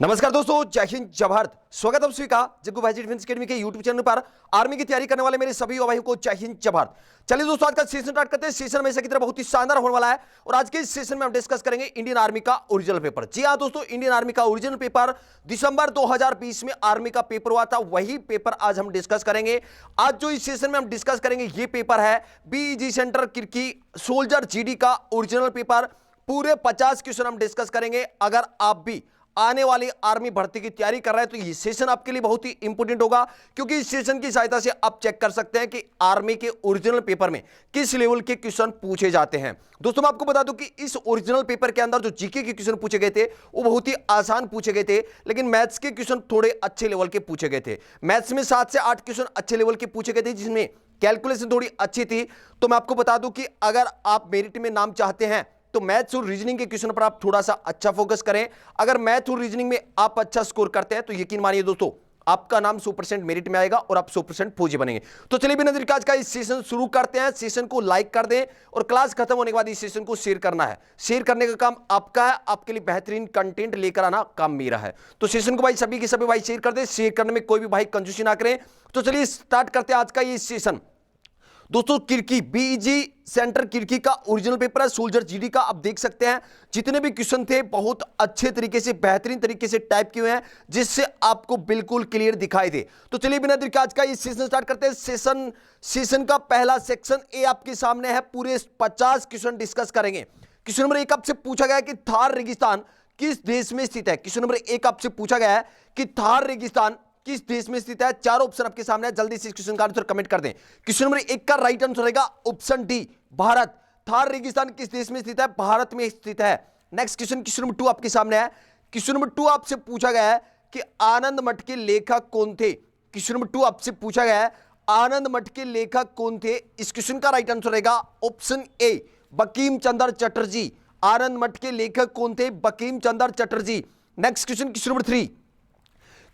नमस्कार दोस्तों, जय हिंद जय भारत। स्वागत है आप सभी का जग्गू भाई डिफेंस अकेडमी के यूट्यूब चैनल पर। आर्मी की तैयारी करने वाले मेरे सभी भाइयों को जय हिंद जय भारत। चलिए दोस्तों, आज का सेशन स्टार्ट करते हैं। सेशन में से की तरह बहुत ही शानदार होने वाला है और आज के इस सेशन में हम डिस्कस करेंगे इंडियन आर्मी का ओरिजिनल पेपर। जी हां दोस्तों, इंडियन आर्मी का ओरिजिनल पेपर दिसंबर 2020 में आर्मी का पेपर हुआ था, वही पेपर आज हम डिस्कस करेंगे। आज जो इस सेशन में हम डिस्कस करेंगे ये पेपर है BEG centre Kirkee soldier GD का ओरिजिनल पेपर। पूरे 50 क्वेश्चन हम डिस्कस करेंगे। अगर आप भी आने वाली आर्मी भर्ती की तैयारी कर रहे हैं तो ये सेशन आपके लिए बहुत ही इंपॉर्टेंट होगा, क्योंकि इस सेशन की सहायता से आप चेक कर सकते हैं कि आर्मी के ओरिजिनल पेपर में किस लेवल के क्वेश्चन पूछे जाते हैं। दोस्तों मैं आपको बता दूं कि इस ओरिजिनल पेपर के अंदर जो जीके के क्वेश्चन पूछे गए थे वो बहुत ही आसान पूछे गए थे, लेकिन मैथ्स के क्वेश्चन थोड़े अच्छे लेवल के पूछे गए थे। मैथ्स में 7 से 8 क्वेश्चन अच्छे लेवल के पूछे गए थे, जिसमें कैलकुलेशन थोड़ी अच्छी थी। तो मैं आपको बता दूं कि अगर आप मेरिट में नाम चाहते हैं तो मैथ्स और रीजनिंग के क्वेश्चन पर आप थोड़ा सा अच्छा फोकस करें। अगर मैथ और रीजनिंग में आप अच्छा स्कोर करते हैं तो यकीन मानिए दोस्तों, आपका नाम 100% मेरिट में आएगा और आप 100% फौजी बनेंगे। तो चलिए बिना देरी के आज का इस सेशन शुरू करते हैं। सेशन को लाइक कर दें और क्लास खत्म होने के बाद इस सेशन को शेयर करना है। शेयर करने का काम आपका है, आपके लिए बेहतरीन कंटेंट लेकर आना काम मेरा है। तो सेशन को भाई सभी के सभी भाई शेयर कर दें। शेयर करने में कोई भी भाई कंजूसी ना करें। तो चलिए स्टार्ट करते हैं आज का ये सेशन। दोस्तों किर्की बीईजी सेंटर किर्की का ओरिजिनल पेपर है सोल्जर जीडी का। आप देख सकते हैं जितने भी क्वेश्चन थे बहुत अच्छे तरीके से बेहतरीन तरीके से टाइप किए हुए हैं, जिससे आपको बिल्कुल क्लियर दिखाई दे। तो चलिए बिना देर के आज का ये सेशन स्टार्ट करते हैं। सेशन का पहला सेक्शन ए आपके सामने है। पूरे 50 क्वेश्चन डिस्कस करेंगे। क्वेश्चन नंबर 1 आपसे पूछा गया है कि थार रेगिस्तान किस देश में स्थित है। क्वेश्चन नंबर 1 आपसे पूछा गया है कि थार रेगिस्तान किस देश में स्थित है। 4 ऑप्शन आपके सामने है, जल्दी से इस क्वेश्चन का आंसर कमेंट कर दें। क्वेश्चन नंबर 1 का राइट आंसर रहेगा ऑप्शन डी, भारत। थार रेगिस्तान किस देश में स्थित है? भारत में स्थित है। नेक्स्ट क्वेश्चन, क्वेश्चन नंबर 2 आपके सामने है। क्वेश्चन नंबर 2 आपसे पूछा गया है कि आनंद मठ के लेखक कौन थे। क्वेश्चन नंबर 2 आपसे पूछा गया है आनंद मठ के लेखक कौन थे। इस क्वेश्चन का राइट आंसर रहेगा ऑप्शन ए, बंकिम चंद्र चटर्जी। आनंद मठ के लेखक कौन थे? Bankim Chandra Chatterjee. Next question, question number 3।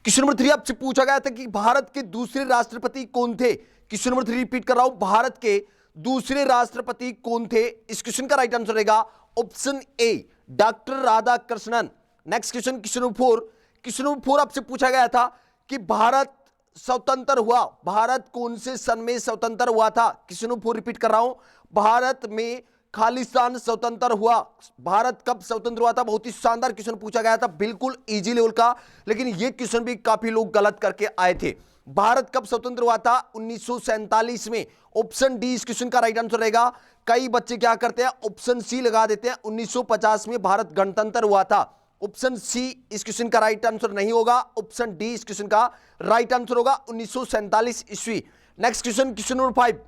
Question number 3 आपसे पूछा गया था कि भारत के दूसरे राष्ट्रपति कौन थे। क्वेश्चन नंबर 3 रिपीट कर रहा हूं, भारत के दूसरे राष्ट्रपति कौन थे। इस क्वेश्चन का राइट आंसर रहेगा ऑप्शन ए, doctor Radhakrishnan. Next question, question number 4। Question number 4 आपसे पूछा गया था कि भारत स्वतंत्र हुआ, भारत कौन से सन में स्वतंत्र हुआ था। क्वेश्चन नंबर 4 रिपीट कर रहा हूं, भारत में खालिस्तान स्वतंत्र हुआ, भारत कब स्वतंत्र हुआ था। बहुत ही शानदार क्वेश्चन पूछा गया था, बिल्कुल इजी लेवल का, लेकिन यह क्वेश्चन भी काफी लोग गलत करके आए थे। भारत कब स्वतंत्र हुआ था? 1947 में। ऑप्शन डी इस क्वेश्चन का राइट आंसर रहेगा। कई बच्चे क्या करते हैं, ऑप्शन सी लगा देते हैं। 1950 में भारत गणतंत्र हुआ था। ऑप्शन सी इस क्वेश्चन का राइट आंसर नहीं होगा, ऑप्शन डी इस क्वेश्चन का राइट आंसर होगा, 1947 ईस्वी। Next question, question number 5।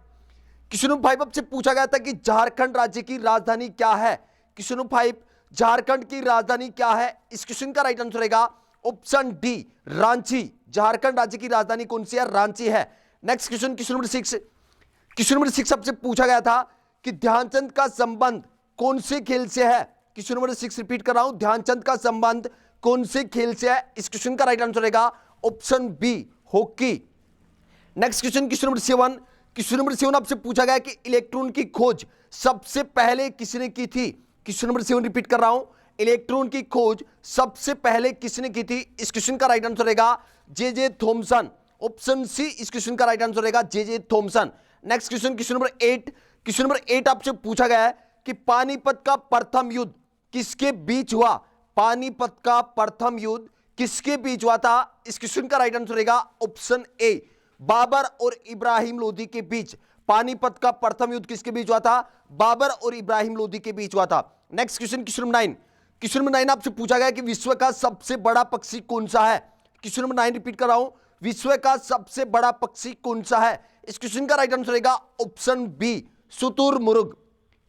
Question number 5 आपसे पूछा गया था कि झारखंड राज्य की राजधानी क्या है। क्वेश्चन नंबर 5, झारखंड की राजधानी क्या है। इस क्वेश्चन का राइट आंसर रहेगा ऑप्शन डी, रांची। झारखंड राज्य की राजधानी कौन सी है? रांची है। Next question, question number 6। Question number 6 आपसे पूछा गया था कि ध्यानचंद का संबंध कौन से खेल से है। क्वेश्चन नंबर 6 रिपीट कर रहा हूं, ध्यानचंद का संबंध कौन से खेल से है। इस क्वेश्चन का राइट आंसर रहेगा option B, hockey. Next question, question number 7। Question number 7 आपसे पूछा गया कि इलेक्ट्रॉन की खोज सबसे पहले किसने की थी। क्वेश्चन नंबर 7 रिपीट कर रहा हूं, इलेक्ट्रॉन की खोज सबसे पहले किसने की थी। इस क्वेश्चन का राइट आंसर रहेगा जे थॉमसन। ऑप्शन सी इस क्वेश्चन का राइट आंसर रहेगा J Thomson. Next question, question number 8। Question number 8 आपसे पूछा गया है कि पानीपत का प्रथम युद्ध किसके बीच हुआ। पानीपत का प्रथम युद्ध किसके बीच हुआ था। इस क्वेश्चन का राइट आंसर रहेगा ऑप्शन ए, बाबर और इब्राहिम लोदी के बीच। पानीपत का प्रथम युद्ध किसके बीच हुआ था? बाबर और इब्राहिम लोदी के बीच हुआ था। Next question, question number 9। Question number 9 आपसे पूछा गया कि विश्व का सबसे बड़ा पक्षी कौन सा है। क्वेश्चन नंबर 9 रिपीट कर रहा हूं, विश्व का सबसे बड़ा पक्षी कौन सा है। इस क्वेश्चन का राइट आंसर रहेगा ऑप्शन बी, शुतुरमुर्ग।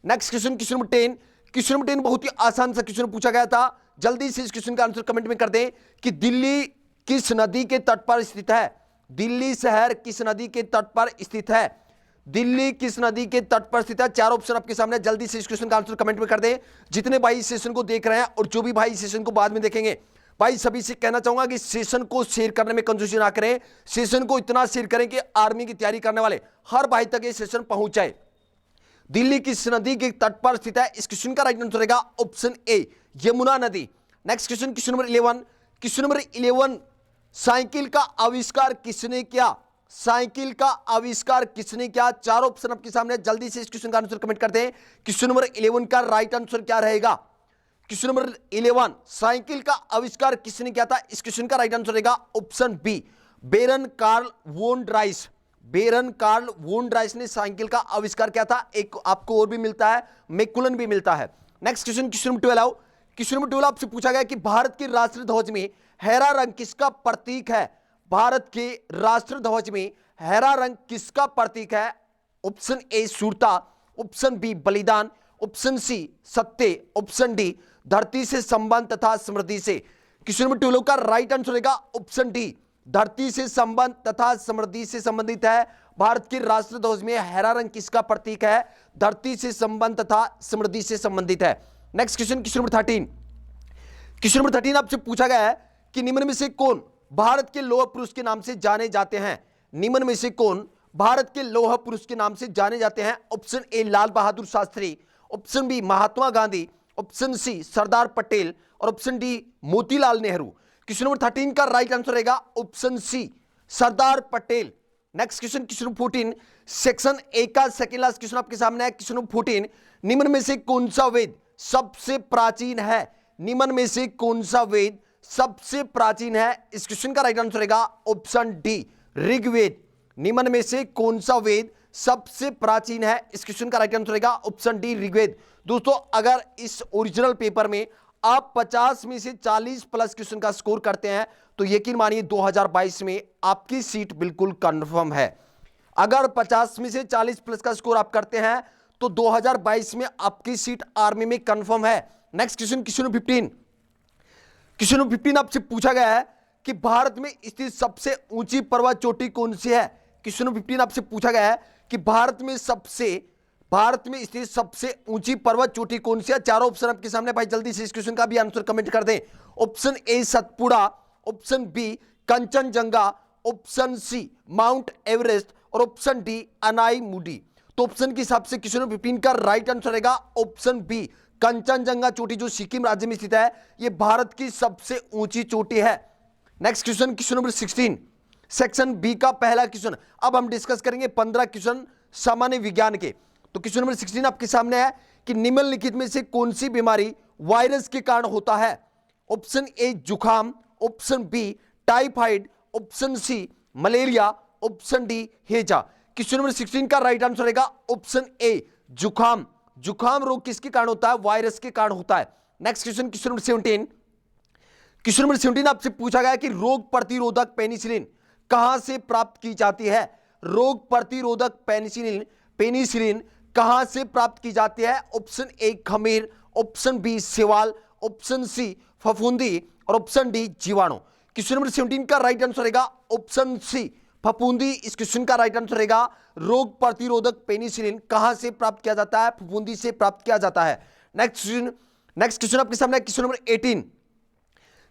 Next question, question number 10। Question number 10 बहुत ही आसान सा क्वेश्चन पूछा गया था, जल्दी से इस क्वेश्चन का आंसर कमेंट में कर दें कि दिल्ली किस नदी के तट पर स्थित है। दिल्ली शहर किस नदी के तट पर स्थित है। दिल्ली किस नदी के तट पर स्थित है। 4 ऑप्शन आपके सामने, जल्दी से इस क्वेश्चन का आंसर कमेंट में कर दें। जितने भाई इस सेशन को देख रहे हैं और जो भी भाई इस सेशन को बाद में देखेंगे, भाई सभी से कहना चाहूंगा कि सेशन को शेयर करने में कंजूसी ना करें। सेशन को इतना शेयर करें कि आर्मी की तैयारी करने वाले हर भाई तक ये सेशन पहुंच जाए। दिल्ली किस नदी के तट पर स्थित है। इस क्वेश्चन का राइट आंसर रहेगा ऑप्शन ए, यमुना नदी। Next question, question number 11। Question number 11, cycle का आविष्कार किसने किया? साइकिल का आविष्कार किसने किया? चार ऑप्शन आपके सामने, जल्दी से इस क्वेश्चन का आंसर कमेंट कर दें। क्वेश्चन नंबर 11 का राइट आंसर क्या रहेगा? क्वेश्चन नंबर 11, साइकिल का आविष्कार किसने किया था? इस क्वेश्चन का राइट आंसर रहेगा ऑप्शन बी, बेरन कार्ल वोन ड्राइस। बेरन कार्ल वोन ड्राइस ने साइकिल का आविष्कार किया था। एक आपको और भी मिलता है, मैकुलन भी मिलता है। Next question, question number 12। Question number 12 आपसे पूछा गया कि भारत के राष्ट्रीय ध्वज में हरा रंग किसका प्रतीक है? भारत के राष्ट्रीय ध्वज में हरा रंग किसका प्रतीक है? ऑप्शन ए शूरता, ऑप्शन बी बलिदान, ऑप्शन सी सत्य, ऑप्शन डी धरती से संबंध तथा समृद्धि से। क्वेश्चन नंबर 12 का राइट आंसर रहेगा ऑप्शन डी, धरती से संबंध तथा समृद्धि से संबंधित है। भारत के राष्ट्रीय ध्वज में हरा रंग किसका प्रतीक है? धरती से संबंध तथा समृद्धि से संबंधित है। Next question, question number 13। Question number 13 आपसे पूछा गया है कि निम्न में से कौन भारत के लौह पुरुष के नाम से जाने जाते हैं? निम्न में से कौन भारत के लौह पुरुष के नाम से जाने जाते हैं? Option A Lal Bahadur Shastri, option B Mahatma Gandhi, option C Sardar Patel और option D Motilal Nehru. Question number 13 का राइट आंसर रहेगा option C Sardar Patel. Next question, question number 14, section A का सेकंड लास्ट क्वेश्चन आपके सामने है। क्वेश्चन नंबर 14, निम्न में से कौन सा वेद सबसे प्राचीन है? निम्न में से कौन सा वेद सबसे प्राचीन है? इस क्वेश्चन का राइट आंसर रहेगा ऑप्शन डी ऋग्वेद। निम्न में से कौन सा वेद सबसे प्राचीन है? इस क्वेश्चन का राइट आंसर रहेगा ऑप्शन डी ऋग्वेद। दोस्तों, अगर इस ओरिजिनल पेपर में आप 50 में से 40 प्लस क्वेश्चन का स्कोर करते हैं तो यकीन मानिए 2022 में आपकी सीट बिल्कुल कंफर्म है। अगर 50 में से 40 प्लस का स्कोर आप करते हैं तो 2022 में आपकी सीट आर्मी में कंफर्म है। Next question, question number 15। Question number 15 आपसे पूछा गया है कि भारत में स्थित सबसे ऊंची पर्वत चोटी कौन सी है? क्वेश्चन नंबर 15 आपसे पूछा गया है कि भारत में स्थित सबसे ऊंची पर्वत चोटी कौन सी है? चारों ऑप्शन आपके सामने, भाई जल्दी से इस क्वेश्चन का भी आंसर कमेंट कर दें। Option A Satpura, option B Kanchenjunga, option C Mount Everest और ऑप्शन डी अनाई मुडी। तो ऑप्शन के हिसाब से क्वेश्चन नंबर 15 का राइट आंसर रहेगा ऑप्शन बी कंचनजंगा चोटी, जो सिक्किम राज्य में स्थित है। यह भारत की सबसे ऊंची चोटी है। Next question, question number 16, section B का पहला क्वेश्चन। अब हम डिस्कस करेंगे 15 क्वेश्चन सामान्य विज्ञान के। तो क्वेश्चन नंबर 16 आपके सामने है कि निम्नलिखित में से कौन सी बीमारी वायरस के कारण होता है? ऑप्शन ए जुखाम, option B typhoid, option C malaria, option D हैजा। क्वेश्चन नंबर 16 का राइट आंसर रहेगा ऑप्शन ए जुखाम। जुखाम रोग किसके कारण होता है? वायरस के कारण होता है। Next question, question number 17। Question number 17 आपसे पूछा गया कि रोग प्रतिरोधक पेनिसिलिन कहां से प्राप्त की जाती है? रोग प्रतिरोधक पेनिसिलिन कहां से प्राप्त की जाती है? ऑप्शन ए खमीर, ऑप्शन बी सेवाल, ऑप्शन सी फफूंदी और ऑप्शन डी जीवाणु। क्वेश्चन नंबर 17 का राइट आंसर रहेगा ऑप्शन सी फफूंदी। इस क्वेश्चन का राइट आंसर रहेगा रोग प्रतिरोधक पेनिसिलिन कहां से प्राप्त किया जाता है? फफूंदी से प्राप्त किया जाता है। नेक्स्ट क्वेश्चन आपके सामने क्वेश्चन नंबर 18।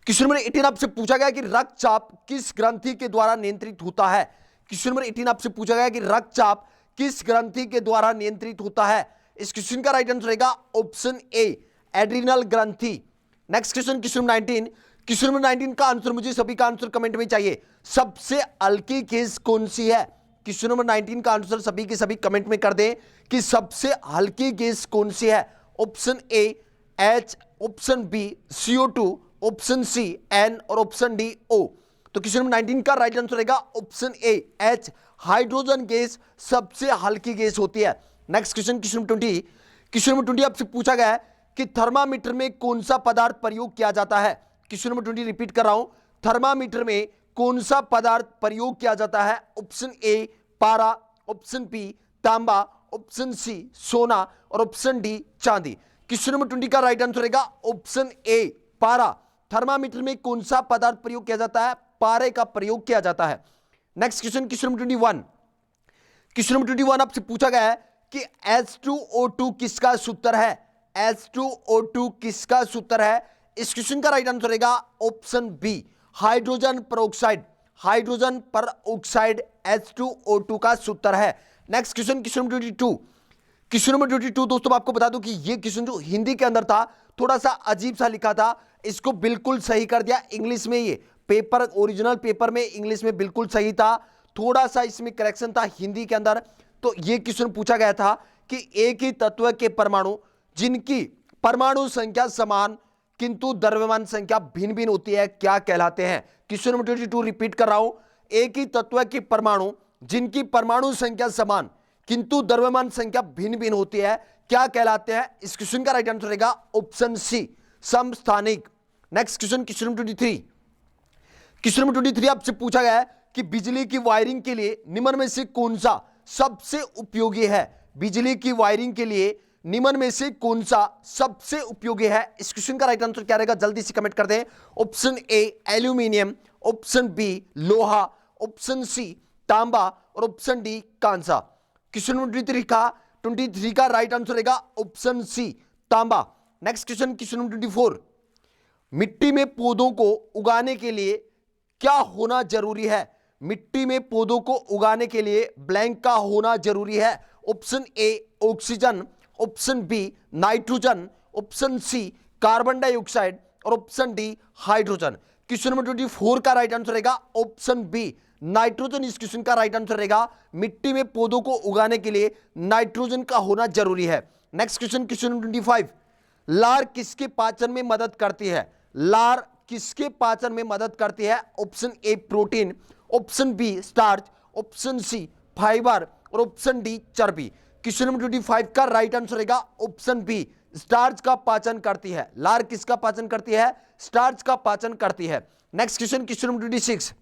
क्वेश्चन नंबर 18 आपसे पूछा गया कि रक्तचाप किस ग्रंथि के द्वारा नियंत्रित होता है? क्वेश्चन नंबर 18 आपसे पूछा गया कि रक्तचाप किस ग्रंथि के द्वारा नियंत्रित होता है? इस क्वेश्चन का राइट आंसर रहेगा ऑप्शन ए एड्रिनल ग्रंथि। Next question, question number 19। Question number 19 का आंसर मुझे सभी का आंसर कमेंट में चाहिए। सबसे हल्की गैस कौन सी है? क्वेश्चन नंबर 19 का आंसर सभी के सभी कमेंट में कर दें कि सबसे हल्की गैस कौन सी है? Option A H, option B CO2, option C N और ऑप्शन डी ओ। तो क्वेश्चन नंबर 19 का राइट आंसर रहेगा option A H, hydrogen gas सबसे हल्की गैस होती है। Next question, question number 20। Question number 20 आपसे पूछा गया है कि थर्मामीटर में कौन सा पदार्थ प्रयोग किया जाता है? क्वेश्चन नंबर 20 रिपीट कर रहा हूं, थर्मामीटर में कौन सा पदार्थ प्रयोग किया जाता है? ऑप्शन ए पारा, ऑप्शन बी तांबा, ऑप्शन सी सोना और ऑप्शन डी चांदी। क्वेश्चन नंबर 20 का राइट आंसर रहेगा ऑप्शन ए पारा। थर्मामीटर में कौन सा पदार्थ प्रयोग किया जाता है? पारे का प्रयोग किया जाता है। Next question, question number 21। Question number 21 आपसे पूछा गया है कि H2O2 किसका सूत्र है? H2O2 किसका सूत्र है? इस क्वेश्चन का राइट आंसर रहेगा option B hydrogen peroxide. Hydrogen peroxide H2O2 का सूत्र है। Next question, question number 22। Question number 22 दोस्तों, मैं आपको बता दूं कि ये क्वेश्चन जो हिंदी के अंदर था थोड़ा सा अजीब सा लिखा था, इसको बिल्कुल सही कर दिया इंग्लिश में। ये पेपर ओरिजिनल पेपर में इंग्लिश में बिल्कुल सही था, थोड़ा सा इसमें करेक्शन था हिंदी के अंदर। तो ये क्वेश्चन पूछा गया था कि एक ही तत्व के परमाणु जिनकी परमाणु संख्या समान किंतु द्रव्यमान संख्या भिन्न भिन्न होती है क्या कहलाते हैं। क्वेश्चन नंबर 22 रिपीट कर रहा हूं, एक ही तत्व के परमाणु जिनकी परमाणु संख्या समान किंतु द्रव्यमान संख्या भिन्न भिन्न होती है क्या कहलाते हैं। इस क्वेश्चन का राइट आंसर रहेगा ऑप्शन सी, समस्थानिक। Next question, question number 23। Question number 23 आपसे पूछा गया है कि बिजली की वायरिंग के लिए निम्न में से कौन सा सबसे उपयोगी है। बिजली की वायरिंग के लिए निम्न में से कौन सा सबसे उपयोगी है। इस क्वेश्चन का राइट आंसर क्या रहेगा, जल्दी से कमेंट कर दें। Option A aluminium, option B लोहा, ऑप्शन सी तांबा और ऑप्शन डी कांसा। क्वेश्चन नंबर 23 का राइट आंसर रहेगा ऑप्शन सी तांबा। Next question, question number 24। मिट्टी में पौधों को उगाने के लिए क्या होना जरूरी है। मिट्टी में पौधों को उगाने के लिए ब्लैंक का होना जरूरी है। Option A oxygen, option B nitrogen, option C carbon dioxide और option D hydrogen. Question number 24 का राइट आंसर रहेगा ऑप्शन बी नाइट्रोजन। इस क्वेश्चन का राइट आंसर रहेगा मिट्टी में पौधों को उगाने के लिए नाइट्रोजन का होना जरूरी है। Next question, question number 25। लार किसके पाचन में मदद करती है। लार किसके पाचन में मदद करती है। Option A protein, option B starch, option C fibre और ऑप्शन डी चर्बी। क्वेश्चन नंबर 25 का राइट आंसर रहेगा ऑप्शन बी स्टार्च का पाचन करती है। लार किसका पाचन करती है, स्टार्च का पाचन करती है। Next question, question number 26।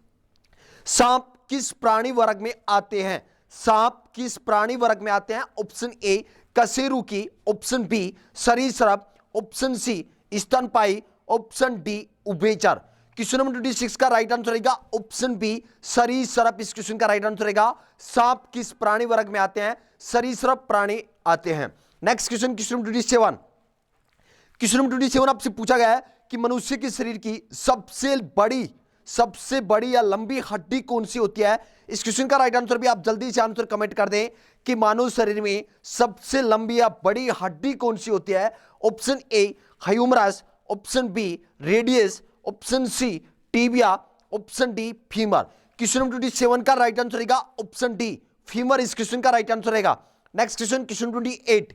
सांप किस प्राणी वर्ग में आते हैं। सांप किस प्राणी वर्ग में आते हैं। ऑप्शन ए कशेरुकी, ऑप्शन बी सरीसृप, ऑप्शन सी स्तनपायी, ऑप्शन डी उभयचर। क्वेश्चन नंबर 26 का राइट आंसर रहेगा ऑप्शन बी सरीसृप। इस क्वेश्चन का राइट आंसर रहेगा सांप किस प्राणी वर्ग में आते हैं, सरीसृप प्राणी आते हैं। Next question, question number 27। Question number 27 आपसे पूछा गया है कि मनुष्य के शरीर की सबसे बड़ी या लंबी हड्डी कौन सी होती है। इस क्वेश्चन का राइट आंसर भी आप जल्दी से आंसर कमेंट कर दें कि मानव शरीर में सबसे लंबी या बड़ी हड्डी कौन सी होती है। Option A humerus, option B radius, option C tibia, option D femur. Question number 27 का राइट आंसर रहेगा ऑप्शन डी फीमर। इस क्वेश्चन का राइट आंसर रहेगा। Next question, question 28।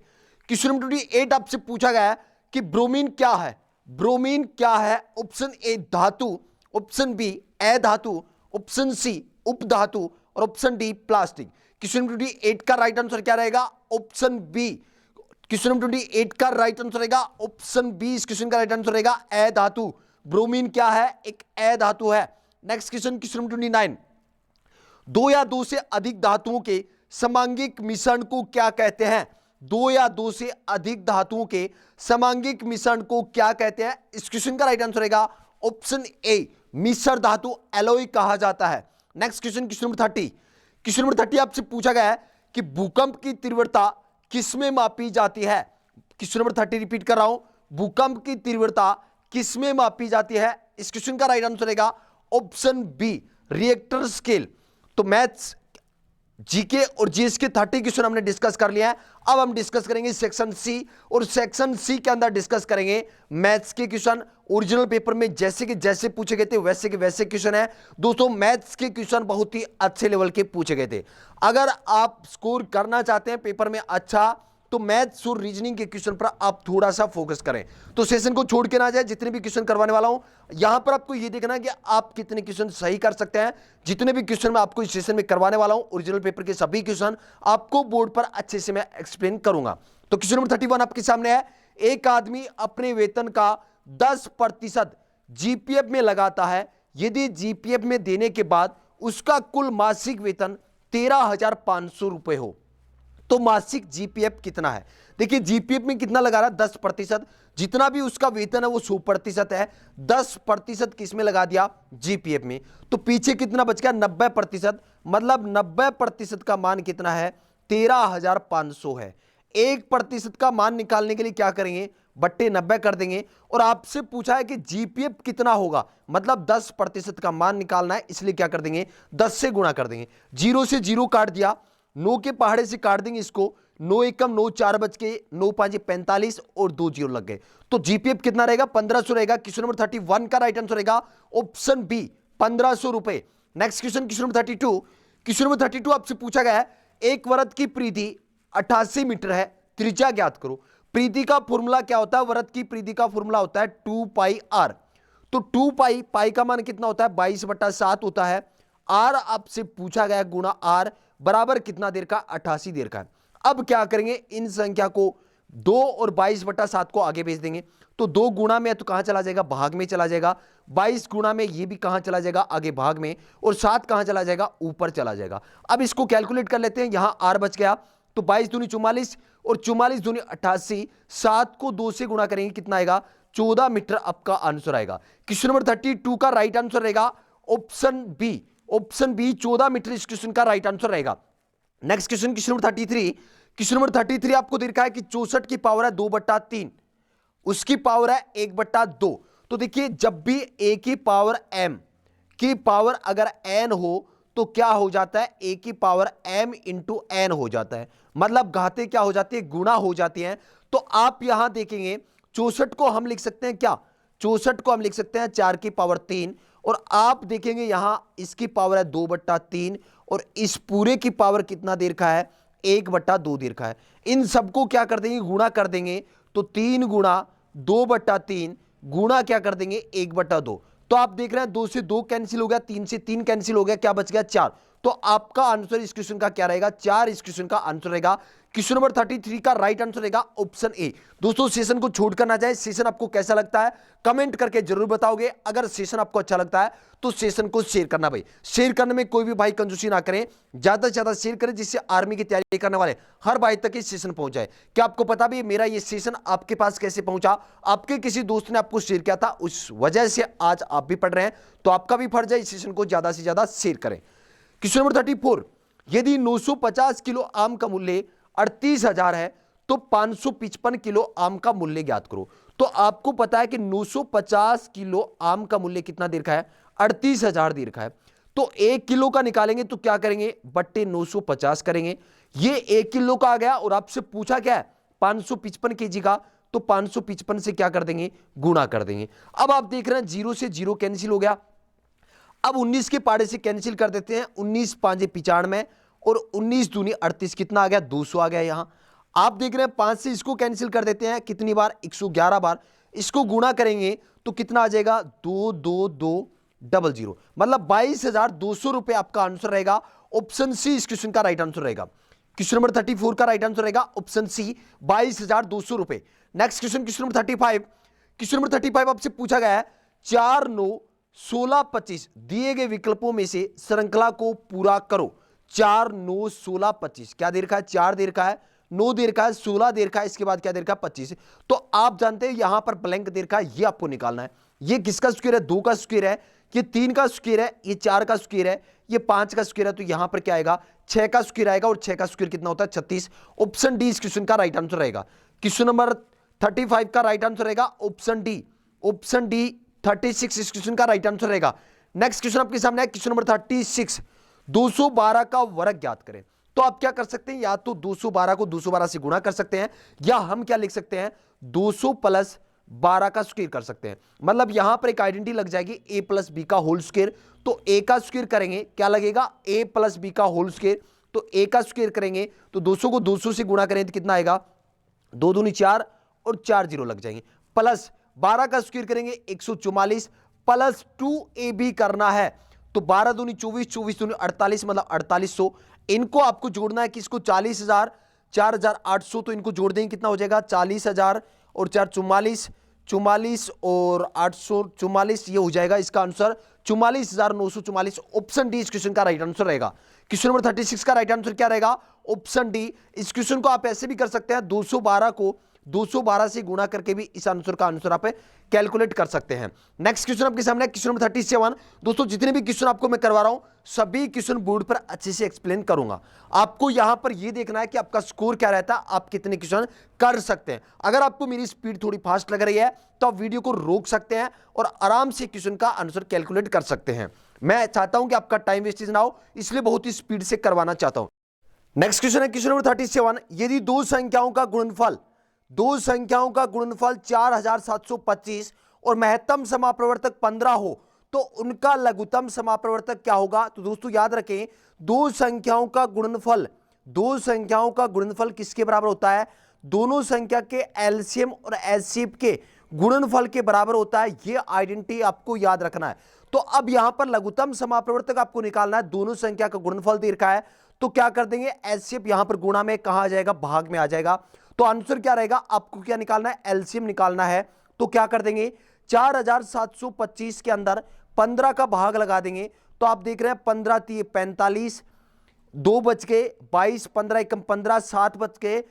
Question number 28 आपसे पूछा गया है कि ब्रोमीन क्या है। ब्रोमीन क्या है। ऑप्शन ए धातु, ऑप्शन बी अधातु, ऑप्शन सी उपधातु और option D plastic. Question number 28 का राइट आंसर क्या रहेगा, ऑप्शन बी। क्वेश्चन नंबर 28 का राइट आंसर रहेगा ऑप्शन बी। इस क्वेश्चन का राइट आंसर रहेगा अधातु। ब्रोमीन क्या है, एक अधातु है। Next question, question number 29। दो या दो से अधिक धातुओं के समांगिक मिश्रण को क्या कहते हैं। दो या दो से अधिक धातुओं के समांगिक मिश्रण को क्या कहते हैं। इस क्वेश्चन का राइट आंसर रहेगा ऑप्शन ए मिश्र धातु एलॉय कहा जाता है। Next question, question number 30। Question number 30 आपसे पूछा गया है कि भूकंप की तीव्रता किसमें मापी जाती है। क्वेश्चन नंबर 30 रिपीट कर रहा हूं, भूकंप की तीव्रता किसमें मापी जाती है। इस क्वेश्चन का राइट आंसर रहेगा ऑप्शन बी रिएक्टर स्केल। तो मैथ्स, जीके और जीएस के 30 क्वेश्चन हमने डिस्कस कर लिया है। अब हम डिस्कस करेंगे सेक्शन सी, और सेक्शन सी के अंदर डिस्कस करेंगे मैथ्स के क्वेश्चन। ओरिजिनल पेपर में जैसे कि जैसे पूछे गए थे वैसे के वैसे क्वेश्चन है। दोस्तों मैथ्स के क्वेश्चन बहुत ही अच्छे लेवल के पूछे गए थे। अगर आप स्कोर करना चाहते हैं पेपर में अच्छा, तो मैथ्स और रीजनिंग के क्वेश्चन पर आप थोड़ा सा फोकस करें। तो सेशन को छोड़ के ना जाए, जितने भी क्वेश्चन करवाने वाला हूं यहां पर आपको ये देखना है कि आप कितने क्वेश्चन सही कर सकते हैं। जितने भी क्वेश्चन मैं आपको इस सेशन में करवाने वाला हूं, ओरिजिनल पेपर के सभी क्वेश्चन आपको बोर्ड पर अच्छे से मैं एक्सप्लेन करूंगा। तो क्वेश्चन नंबर 31 आपके सामने है। एक आदमी अपने वेतन का 10% जीपीएफ में लगाता है। यदि जीपीएफ में देने के बाद उसका कुल मासिक वेतन 13,500 रुपए हो, तो मासिक जीपीएफ कितना है। देखिए जीपीएफ में कितना लगा रहा है, 10%। जितना भी उसका वेतन है वो 100% है। 10% किसमें लगा दिया, जीपीएफ में। तो पीछे कितना बच गया, 90%। मतलब 90% का मान कितना है, 13,500 है। 1% का मान निकालने के लिए क्या करेंगे, बट्टे 90 कर देंगे। और आपसे पूछा है कि जीपीएफ कितना होगा, मतलब 10% का मान निकालना है, इसलिए क्या कर देंगे, 10 से गुणा कर देंगे। 0 से 0 काट दिया, 9 के पहाड़े से काट देंगे इसको, 9 एकम 9 4 बज के 9 5 45 और 2 जीरो लग गए। तो जीपीएफ कितना रहेगा? 1500 रहेगा। क्वेश्चन नंबर 31 का राइट आंसर रहेगा ऑप्शन बी 1500 रुपए। Next question number 32। Question number 32 आपसे पूछा गया है एक वृत्त की परिधि 88 मीटर है, त्रिज्या ज्ञात करो। परिधि का फॉर्मूला क्या होता है? वृत्त की परिधि का फॉर्मूला होता है 2 पाई आर। तो 2 पाई, पाई का मान कितना होता है? 22/7 होता है। आर आपसे पूछा गया गुना आर बराबर कितना देर का? 88 देर का है। अब क्या करेंगे? इन संख्या को 2 और 22/7 को आगे भेज देंगे। तो 2 गुणा में तो कहां चला जाएगा? भाग में चला जाएगा। 22 गुणा में ये भी कहां चला जाएगा? आगे भाग में। और 7 कहां चला जाएगा? ऊपर चला जाएगा। अब इसको कैलकुलेट कर लेते हैं। यहां आर बच गया तो 22 दूनी 44 और 44 दूनी 88। 7 को 2 से गुणा करेंगे कितना आएगा? 14 मीटर आपका आंसर आएगा। क्वेश्चन नंबर 32 का राइट आंसर रहेगा option B. Option B 14 metre इस क्वेश्चन का राइट आंसर रहेगा। Next question, question number 33। Question number 33 आपको देखा है कि 64 की पावर है 2/3, उसकी पावर है 1/2। तो देखिए जब भी a की पावर m की पावर अगर n हो तो क्या हो जाता है? a की पावर m इंटू n हो जाता है। मतलब घाते क्या हो जाती है? गुणा हो जाती हैं। तो आप यहां देखेंगे 64 को हम लिख सकते हैं क्या? 64 को हम लिख सकते हैं 4 की पावर 3। और आप देखेंगे यहां इसकी पावर है 2/3 और इस पूरे की पावर कितना देर का है? 1/2 देर का है। इन सबको क्या कर देंगे? गुणा कर देंगे। तो 3 गुणा 2/3 गुणा क्या कर देंगे? 1/2। तो आप देख रहे हैं 2 से 2 कैंसिल हो गया, 3 से 3 कैंसिल हो गया, क्या बच गया? 4। तो आपका आंसर इस क्वेश्चन का क्या रहेगा? 4 इस क्वेश्चन का आंसर रहेगा। क्वेश्चन नंबर 33 का राइट आंसर रहेगा ऑप्शन ए। दोस्तों सेशन को छोड़कर ना जाए। सेशन आपको कैसा लगता है कमेंट करके जरूर बताओगे। अगर सेशन आपको अच्छा लगता है तो सेशन को शेयर करना भाई। शेयर करने में कोई भी भाई कंजूसी ना करें, ज्यादा से ज्यादा शेयर करें जिससे आर्मी की तैयारी करने वाले हर भाई तक ये सेशन पहुंच जाए। क्या आपको पता भी मेरा ये सेशन आपके पास कैसे पहुंचा? आपके किसी दोस्त ने आपको शेयर किया था, उस वजह से आज आप भी पढ़ रहे हैं। तो आपका भी फर्ज है इस सेशन को ज्यादा से ज्यादा शेयर करें। Question number 34। यदि 950 किलो आम का मूल्य 38,000 है तो 555 किलो आम का मूल्य ज्ञात करो। तो आपको पता है कि 950 किलो आम का मूल्य कितना देर का है? 38,000 देर का है। तो 1 किलो का निकालेंगे तो क्या करेंगे? बट्टे 950 करेंगे। ये 1 किलो का आ गया और आपसे पूछा क्या है? 555 केजी का। तो 555 से क्या कर देंगे? गुणा कर देंगे। अब आप देख रहे हैं 0 से 0 कैंसिल हो गया। अब 19 के पाड़े से कैंसिल कर देते हैं। 19 5 95 और 19 दूनी 38 कितना आ गया? 200 आ गया। यहां आप देख रहे हैं 5 से इसको कैंसिल कर देते हैं कितनी बार? 111 बार। इसको गुणा करेंगे तो कितना आ जाएगा? 22200 मतलब 22,200 रुपए आपका आंसर रहेगा। ऑप्शन सी इस क्वेश्चन का राइट आंसर रहेगा। क्वेश्चन नंबर 34 का राइट आंसर रहेगा ऑप्शन सी 22,200 रुपए। Next question, question number 35। Question number 35 आपसे पूछा गया है 4 9 16 25 दिए गए विकल्पों में से श्रृंखला को पूरा करो। 4 9 16 25 क्या देर का है? 4 देर का है, 9 देर का है, 16 देर का है, इसके बाद क्या देर का? 25। तो आप जानते हैं यहां पर ब्लैंक देर का ये आपको निकालना है। ये किसका स्क्वायर है? 2 का स्क्वायर है, ये 3 का स्क्वायर है, ये 4 का स्क्वायर है, ये 5 का स्क्वायर है। तो यहां पर क्या आएगा? 6 का स्क्वायर आएगा और 6 का स्क्वायर कितना होता है? 36। ऑप्शन डी इस क्वेश्चन का राइट आंसर रहेगा। क्वेश्चन नंबर 35 का राइट आंसर रहेगा ऑप्शन डी। ऑप्शन डी 36 इस क्वेश्चन का राइट आंसर रहेगा। नेक्स्ट क्वेश्चन आपके सामने है क्वेश्चन नंबर 36। 212 का वर्ग ज्ञात करें। तो आप क्या कर सकते हैं? या तो 212 को 212 से गुणा कर सकते हैं या हम क्या लिख सकते हैं? 200 प्लस 12 का स्क्वायर कर सकते हैं। मतलब यहां पर एक आइडेंटिटी लग जाएगी a प्लस बी का होल स्क्वायर। तो a का स्क्वायर करेंगे क्या लगेगा? a प्लस बी का होल स्क्वायर। तो a का स्क्वायर करेंगे तो 200 को 200 से गुणा करें तो कितना आएगा? 2 दूनी 4 और 4 जीरो लग जाएंगे। प्लस 12 का स्क्वायर करेंगे 144 प्लस 2ab करना है। तो 12 दूनी 24, 24 दूनी 48 मतलब 4800। इनको आपको जोड़ना है किसको? 40,000 4,800। तो इनको जोड़ देंगे कितना हो जाएगा? 40,000 और 4 44, 44 और 800 44, ये हो जाएगा इसका आंसर 44,944। ऑप्शन डी इस क्वेश्चन का राइट आंसर रहेगा। क्वेश्चन नंबर 36 का राइट आंसर क्या रहेगा? Option D. इस क्वेश्चन को आप ऐसे भी कर सकते हैं 212 को 212 से गुणा करके भी इस आंसर का आंसर आप कैलकुलेट कर सकते हैं। नेक्स्ट क्वेश्चन आपके सामने क्वेश्चन नंबर 37। दोस्तों जितने भी क्वेश्चन आपको मैं करवा रहा हूं सभी क्वेश्चन बोर्ड पर अच्छे से एक्सप्लेन करूंगा। आपको यहां पर यह देखना है कि आपका स्कोर क्या रहता है, आप कितने क्वेश्चन कर सकते हैं। अगर आपको मेरी स्पीड थोड़ी फास्ट लग रही है तो आप वीडियो को रोक सकते हैं और आराम से क्वेश्चन का आंसर कैलकुलेट कर सकते हैं। मैं चाहता हूं कि आपका टाइम वेस्टेज ना हो, इसलिए बहुत ही स्पीड से करवाना चाहता हूं। नेक्स्ट क्वेश्चन है क्वेश्चन नंबर 37। यदि दो संख्याओं का गुणनफल 4725 और महत्तम समाप्रवर्तक 15 हो तो उनका लघुत्तम समाप्रवर्तक क्या होगा? तो दोस्तों याद रखें, दो संख्याओं का गुणनफल किसके बराबर होता है? दोनों संख्या के एलसीएम और एचसीएफ के गुणनफल के बराबर होता है। यह आइडेंटिटी आपको याद रखना है। तो अब यहां पर लघुत्तम समाप्रवर्तक आपको निकालना है, दोनों संख्या का गुणनफल दे रखा है, तो क्या कर देंगे, एचसीएफ यहां पर गुणा में कहां आ जाएगा, भाग में आ जाएगा। तो आंसर क्या रहेगा, आपको क्या निकालना है, एलसीएम निकालना है। तो क्या कर देंगे, 4725 के अंदर 15 का भाग लगा देंगे। तो आप देख रहे हैं 15 3 45, 2 बच गए 22, 15 एकम 15, 7 बच गए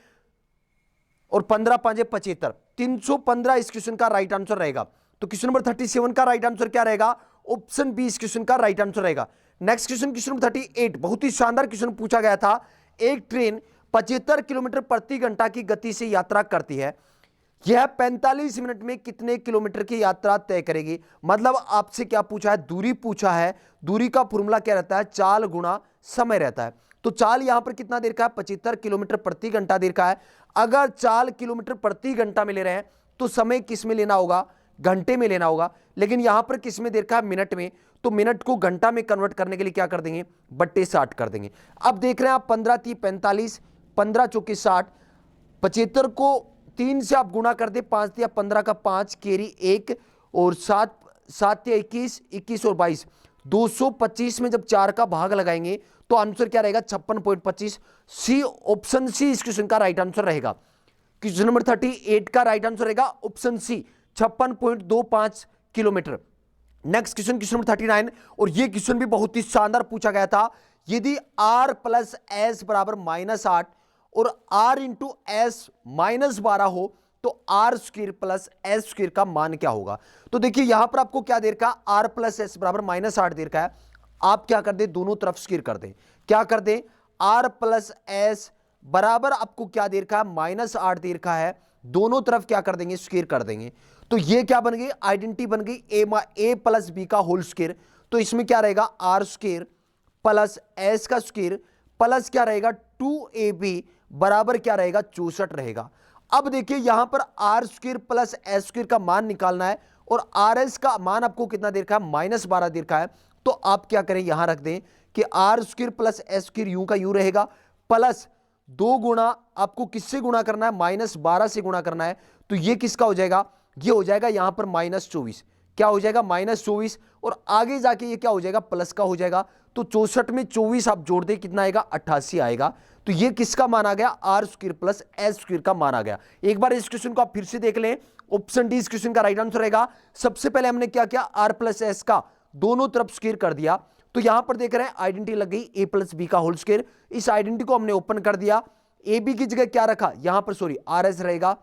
और 15 5 75, 315 इस क्वेश्चन का राइट आंसर रहेगा। तो क्वेश्चन नंबर 37 का राइट आंसर क्या रहेगा, ऑप्शन बी इस क्वेश्चन का राइट आंसर रहेगा। नेक्स्ट क्वेश्चन, क्वेश्चन नंबर 38, बहुत ही शानदार क्वेश्चन पूछा गया था। एक ट्रेन 75 किलोमीटर प्रति घंटा की गति से यात्रा करती है, यह 45 मिनट में कितने किलोमीटर की यात्रा तय करेगी? मतलब आपसे क्या पूछा है, दूरी पूछा है। दूरी का फॉर्मूला क्या रहता है, चाल गुणा समय रहता है। तो चाल यहां पर कितना देर का है, 75 किलोमीटर प्रति घंटा देर का है। अगर चाल किलोमीटर प्रति घंटा में ले रहे हैं तो समय किस में लेना होगा, घंटे में लेना होगा। लेकिन यहां पर किस में देर का है, मिनट में। तो मिनट को घंटा में कन्वर्ट करने के लिए क्या कर देंगे, बट्टे 60 कर देंगे। अब देख रहे हैं आप 15 3 45, 15 चौके 60, 75 को 3 से आप गुणा कर दे, 5 या 15 का 5 केरी 1 और 7 7 या 21, 21 और 22, 225 में जब 4 का भाग लगाएंगे तो आंसर क्या रहेगा, 56.25। सी, ऑप्शन सी इस क्वेश्चन का राइट आंसर रहेगा। क्वेश्चन नंबर 38 का राइट आंसर रहेगा option C, 56.25 kilometre. Next question, question number 39, और यह क्वेश्चन भी बहुत ही शानदार पूछा गया था। यदि r प्लस एस बराबर -8 और r इंटू एस -12 हो तो R square plus S square का मान क्या होगा? तो देखिए यहां पर आपको क्या देर का, r प्लस एस बराबर -8 देर का है। आप क्या कर दे, दोनों तरफ स्क्वायर कर दे। क्या कर दे, r प्लस एस बराबर आपको क्या देर का है, -8 देर का है। दोनों तरफ क्या कर देंगे, स्क्वायर कर देंगे। तो ये क्या बन गई, आइडेंटिटी बन गई ए प्लस बी का होल स्क्वायर। तो इसमें क्या रहेगा, आर स्क्वायर प्लस एस का स्क्वायर प्लस क्या रहेगा, 2ab बराबर क्या रहेगा, 64 रहेगा। अब देखिए यहां पर R square plus S square का मान निकालना है और आर एस का मान आपको कितना देर का है, -12 देर का है। तो आप क्या करें, यहां रख दें कि R square plus S square यूं का यूं रहेगा, प्लस 2 गुणा आपको किससे गुणा करना है, -12 से गुणा करना है। तो ये किसका हो जाएगा, ये हो जाएगा यहां पर -24। क्या हो जाएगा, -24, और आगे जाके ये क्या हो जाएगा, प्लस का हो जाएगा। तो 64 में 24 आप जोड़ दे, कितना आएगा, 88 आएगा। तो ये किसका मान आ गया, R square plus S square का मान आ गया। एक बार इस क्वेश्चन को आप फिर से देख लें, ऑप्शन डी इस क्वेश्चन का राइट आंसर रहेगा। सबसे पहले हमने क्या किया, आर प्लस एस का दोनों तरफ स्क्वायर कर दिया। तो यहां पर देख रहे हैं आइडेंटिटी लग गई ए प्लस बी का होल स्क्वायर। इस आइडेंटिटी को हमने ओपन कर दिया, ए बी की जगह क्या रखा, यहां पर सॉरी आर एस रहेगा।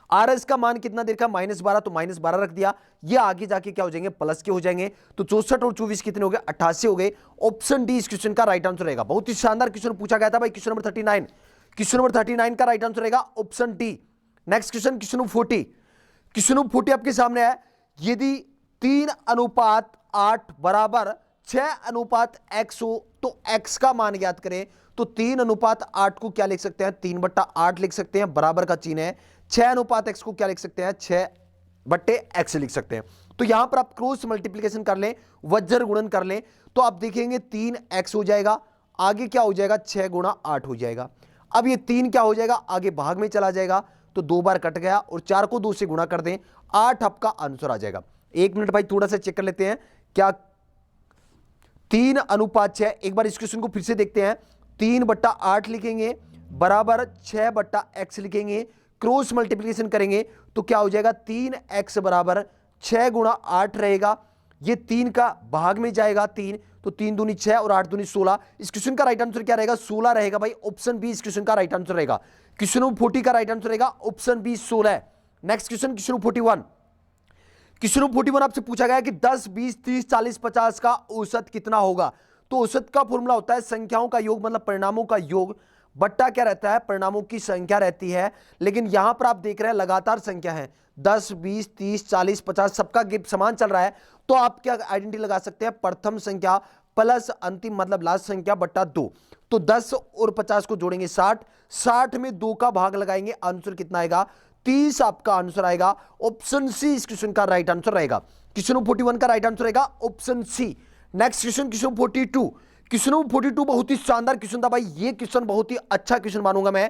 आर एस का मान कितना देर का, -12, तो -12 रख दिया। ये आगे जाके क्या हो जाएंगे, प्लस के हो जाएंगे। तो 64 और 24 कितने हो गए, 88 हो गए। ऑप्शन डी इस क्वेश्चन का राइट आंसर रहेगा। बहुत ही शानदार क्वेश्चन पूछा गया था भाई, क्वेश्चन नंबर 39। क्वेश्चन नंबर 39 का राइट आंसर रहेगा option D. Next question, question number 40। Question number 40 आपके सामने है। यदि 3:8 बराबर 6:x हो तो x का मान ज्ञात करें। तो 3:8 को क्या लिख सकते हैं, 3/8 लिख सकते हैं, बराबर का चिन्ह है। 6:x को क्या लिख सकते हैं, 6/x लिख सकते हैं। तो यहां पर आप क्रॉस मल्टीप्लिकेशन कर लें, वज्र गुणन कर लें, तो आप देखेंगे 3x हो जाएगा, आगे क्या हो जाएगा, 6 गुणा 8 हो जाएगा। अब ये 3 क्या हो जाएगा, आगे भाग में चला जाएगा, तो 2 बार कट गया, और 4 को 2 से गुणा कर दें, 8 आपका आंसर आ जाएगा। 1 मिनट भाई, थोड़ा सा चेक कर लेते हैं, क्या 3:6। एक बार इस क्वेश्चन को फिर से देखते हैं। 3/8 लिखेंगे बराबर 6/x लिखेंगे, क्रॉस मल्टीप्लिकेशन करेंगे तो क्या हो जाएगा, 3x बराबर 6 गुणा 8 रहेगा। ये 3 का भाग में जाएगा 3, तो 3 दूनी 6 और 8 दूनी 16। इस क्वेश्चन का राइट आंसर क्या रहेगा, 16 रहेगा भाई। ऑप्शन बी इस क्वेश्चन का राइट आंसर रहेगा। क्वेश्चन नंबर 40 का राइट आंसर रहेगा option B, 16। Next question, question number 41। Question number 41 आपसे पूछा गया कि 10, 20, 30, 40, 50 का औसत कितना होगा। तो औसत का फॉर्मूला होता है संख्याओं का योग, मतलब परिणामों का योग, बट्टा क्या रहता है, परिणामों की संख्या रहती है। लेकिन यहां पर आप देख रहे हैं लगातार संख्या है, 10, 20, 30, 40, 50 सबका गिफ्ट समान चल रहा है। तो आप क्या आइडेंटिटी लगा सकते हैं, प्रथम संख्या प्लस अंतिम मतलब लास्ट संख्या बट्टा 2। तो 10 और 50 को जोड़ेंगे 60, 60 में 2 का भाग लगाएंगे, आंसर कितना आएगा 30 आपका आंसर आएगा। ऑप्शन सी इस क्वेश्चन का राइट आंसर रहेगा। क्वेश्चन नंबर 41 का राइट आंसर रहेगा option C. Next question, question 42। Question number 42 बहुत ही शानदार क्वेश्चन था भाई, ये क्वेश्चन बहुत ही अच्छा क्वेश्चन मानूंगा मैं।